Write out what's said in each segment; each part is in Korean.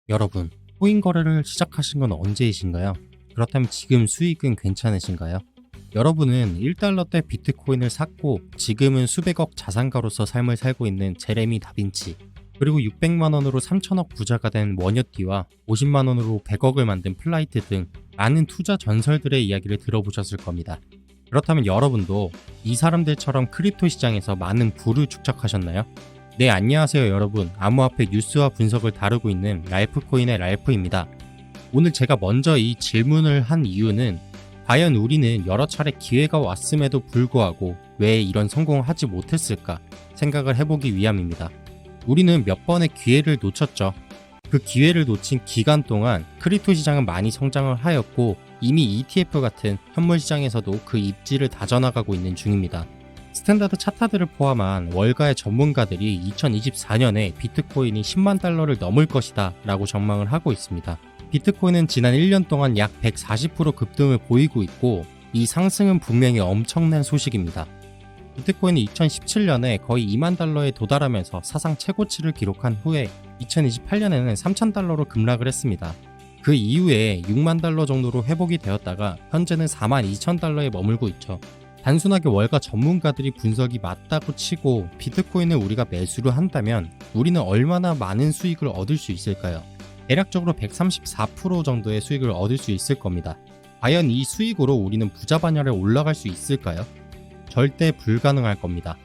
여러분, 코인 거래를 시작하신 건 언제이신가요? 그렇다면 지금 수익은 괜찮으신가요? 여러분은 1달러 대 비트코인을 샀고 지금은 수백억 자산가로서 삶을 살고 있는 제레미 다빈치, 그리고 600만 원으로 3천억 부자가 된 워녀띠와 50만 원으로 100억을 만든 플라이트 등 많은 투자 전설들의 이야기를 들어보셨을 겁니다. 그렇다면 여러분도 이 사람들처럼 크립토 시장에서 많은 부를 축적하셨나요? 네, 안녕하세요 여러분. 암호화폐 뉴스와 분석을 다루고 있는 랄프코인의 랄프입니다. 오늘 제가 먼저 이 질문을 한 이유는 과연 우리는 여러 차례 기회가 왔음에도 불구하고 왜 이런 성공을 하지 못했을까 생각을 해보기 위함입니다. 우리는 몇 번의 기회를 놓쳤죠. 그 기회를 놓친 기간 동안 크립토 시장은 많이 성장을 하였고 이미 ETF 같은 현물 시장에서도 그 입지를 다져나가고 있는 중입니다. 스탠다드 차트들을 포함한 월가의 전문가들이 2024년에 비트코인이 10만 달러를 넘을 것이다 라고 전망을 하고 있습니다. 비트코인은 지난 1년 동안 약 140% 급등을 보이고 있고 이 상승은 분명히 엄청난 소식입니다. 비트코인이 2017년에 거의 2만 달러에 도달하면서 사상 최고치를 기록한 후에 2028년에는 3천 달러로 급락을 했습니다. 그 이후에 6만 달러 정도로 회복이 되었다가 현재는 4만 2천 달러에 머물고 있죠. 단순하게 월가 전문가들이 분석이 맞다고 치고 비트코인을 우리가 매수를 한다면 우리는 얼마나 많은 수익을 얻을 수 있을까요? 대략적으로 134% 정도의 수익을 얻을 수 있을 겁니다. 과연 이 수익으로 우리는 부자 반열에 올라갈 수 있을까요? 절대 불가능할 겁니다.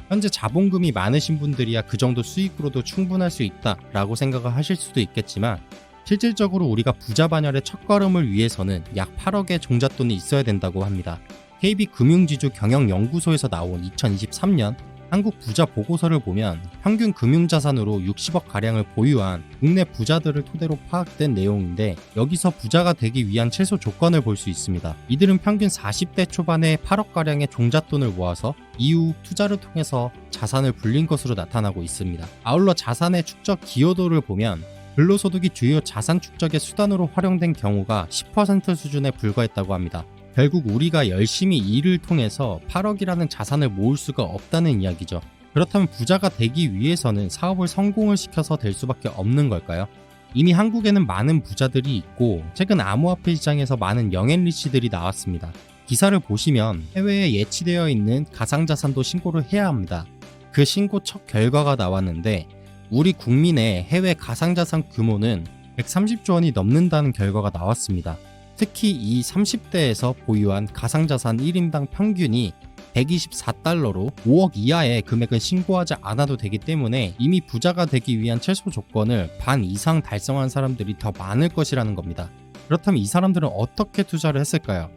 현재 자본금이 많으신 분들이야 그 정도 수익으로도 충분할 수 있다라고 생각을 하실 수도 있겠지만 실질적으로 우리가 부자 반열의 첫걸음을 위해서는 약 8억의 종잣돈이 있어야 된다고 합니다. KB금융지주 경영연구소에서 나온 2023년 한국 부자 보고서를 보면 평균 금융자산으로 60억가량을 보유한 국내 부자들을 토대로 파악된 내용인데 여기서 부자가 되기 위한 최소 조건을 볼 수 있습니다. 이들은 평균 40대 초반에 8억가량의 종잣돈을 모아서 이후 투자를 통해서 자산을 불린 것으로 나타나고 있습니다. 아울러 자산의 축적 기여도를 보면 근로소득이 주요 자산 축적의 수단으로 활용된 경우가 10% 수준에 불과했다고 합니다. 결국 우리가 열심히 일을 통해서 8억이라는 자산을 모을 수가 없다는 이야기죠. 그렇다면 부자가 되기 위해서는 사업을 성공을 시켜서 될 수밖에 없는 걸까요? 이미 한국에는 많은 부자들이 있고 최근 암호화폐 시장에서 많은 영앤리치들이 나왔습니다. 기사를 보시면 해외에 예치되어 있는 가상자산도 신고를 해야 합니다. 그 신고 첫 결과가 나왔는데 우리 국민의 해외 가상자산 규모는 130조 원이 넘는다는 결과가 나왔습니다. 특히 이 30대에서 보유한 가상자산 1인당 평균이 124달러로 5억 이하의 금액은 신고하지 않아도 되기 때문에 이미 부자가 되기 위한 최소 조건을 반 이상 달성한 사람들이 더 많을 것이라는 겁니다. 그렇다면 이 사람들은 어떻게 투자를 했을까요?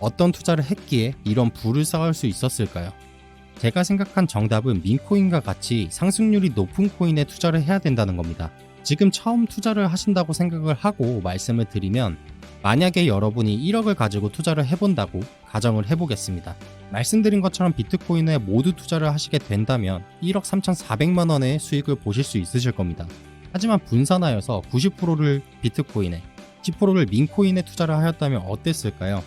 어떤 투자를 했기에 이런 부를 쌓을 수 있었을까요? 제가 생각한 정답은 민코인과 같이 상승률이 높은 코인에 투자를 해야 된다는 겁니다. 지금 처음 투자를 하신다고 생각을 하고 말씀을 드리면 만약에 여러분이 1억을 가지고 투자를 해본다고 가정을 해보겠습니다. 말씀드린 것처럼 비트코인에 모두 투자를 하시게 된다면 1억 3,400만 원의 수익을 보실 수 있으실 겁니다. 하지만 분산하여서 90%를 비트코인에, 10%를 민코인에 투자를 하였다면 어땠을까요?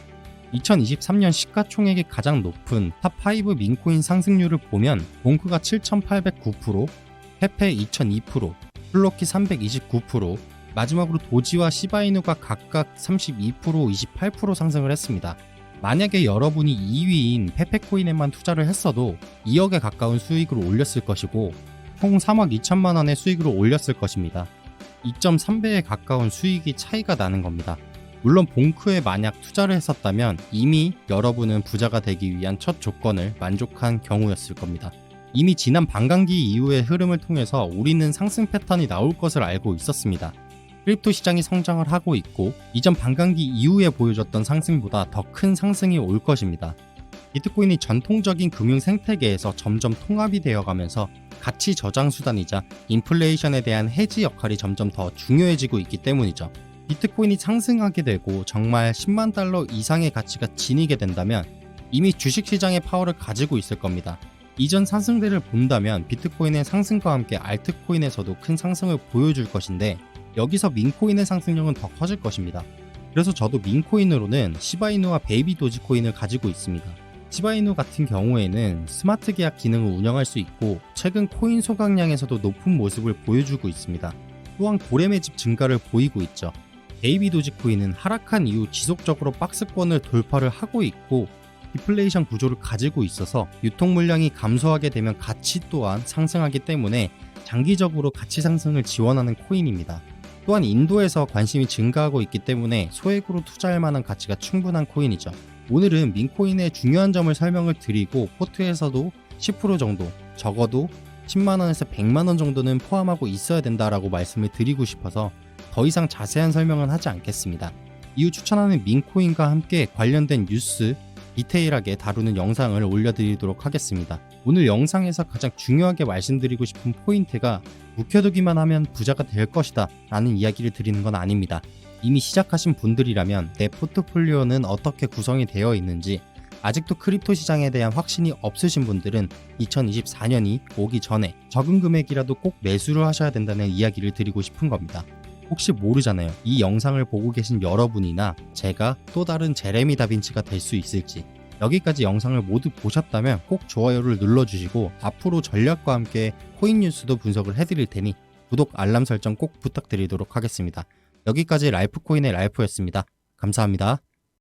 2023년 시가총액이 가장 높은 탑5 민코인 상승률을 보면 봉크가 7,809%, 페페 2,002%, 플로키 329%, 마지막으로 도지와 시바이누가 각각 32%, 28% 상승을 했습니다. 만약에 여러분이 2위인 페페코인에만 투자를 했어도 2억에 가까운 수익을 올렸을 것이고 총 3억 2천만 원의 수익을 올렸을 것입니다. 2.3배에 가까운 수익이 차이가 나는 겁니다. 물론 봉크에 만약 투자를 했었다면 이미 여러분은 부자가 되기 위한 첫 조건을 만족한 경우였을 겁니다. 이미 지난 반감기 이후의 흐름을 통해서 우리는 상승 패턴이 나올 것을 알고 있었습니다. 크립토 시장이 성장을 하고 있고 이전 반감기 이후에 보여줬던 상승보다 더 큰 상승이 올 것입니다. 비트코인이 전통적인 금융 생태계에서 점점 통합이 되어가면서 가치 저장 수단이자 인플레이션에 대한 해지 역할이 점점 더 중요해지고 있기 때문이죠. 비트코인이 상승하게 되고 정말 10만 달러 이상의 가치가 지니게 된다면 이미 주식시장의 파워를 가지고 있을 겁니다. 이전 상승세를 본다면 비트코인의 상승과 함께 알트코인에서도 큰 상승을 보여줄 것인데 여기서 민코인의 상승력은 더 커질 것입니다. 그래서 저도 민코인으로는 시바이누와 베이비 도지코인을 가지고 있습니다. 시바이누 같은 경우에는 스마트 계약 기능을 운영할 수 있고 최근 코인 소각량에서도 높은 모습을 보여주고 있습니다. 또한 고래 매집 증가를 보이고 있죠. 베이비 도지코인은 하락한 이후 지속적으로 박스권을 돌파를 하고 있고 디플레이션 구조를 가지고 있어서 유통 물량이 감소하게 되면 가치 또한 상승하기 때문에 장기적으로 가치 상승을 지원하는 코인입니다. 또한 인도에서 관심이 증가하고 있기 때문에 소액으로 투자할 만한 가치가 충분한 코인이죠. 오늘은 민코인의 중요한 점을 설명을 드리고 포트에서도 10% 정도, 적어도 10만원에서 100만원 정도는 포함하고 있어야 된다라고 말씀을 드리고 싶어서 더 이상 자세한 설명은 하지 않겠습니다. 이후 추천하는 민코인과 함께 관련된 뉴스 디테일하게 다루는 영상을 올려드리도록 하겠습니다. 오늘 영상에서 가장 중요하게 말씀드리고 싶은 포인트가 묵혀두기만 하면 부자가 될 것이다 라는 이야기를 드리는 건 아닙니다. 이미 시작하신 분들이라면 내 포트폴리오는 어떻게 구성이 되어 있는지 아직도 크립토 시장에 대한 확신이 없으신 분들은 2024년이 오기 전에 적은 금액이라도 꼭 매수를 하셔야 된다는 이야기를 드리고 싶은 겁니다. 혹시 모르잖아요. 이 영상을 보고 계신 여러분이나 제가 또 다른 제레미 다빈치가 될 수 있을지. 여기까지 영상을 모두 보셨다면 꼭 좋아요를 눌러주시고 앞으로 전략과 함께 코인 뉴스도 분석을 해드릴 테니 구독, 알람 설정 꼭 부탁드리도록 하겠습니다. 여기까지 라이프코인의 라이프였습니다. 감사합니다.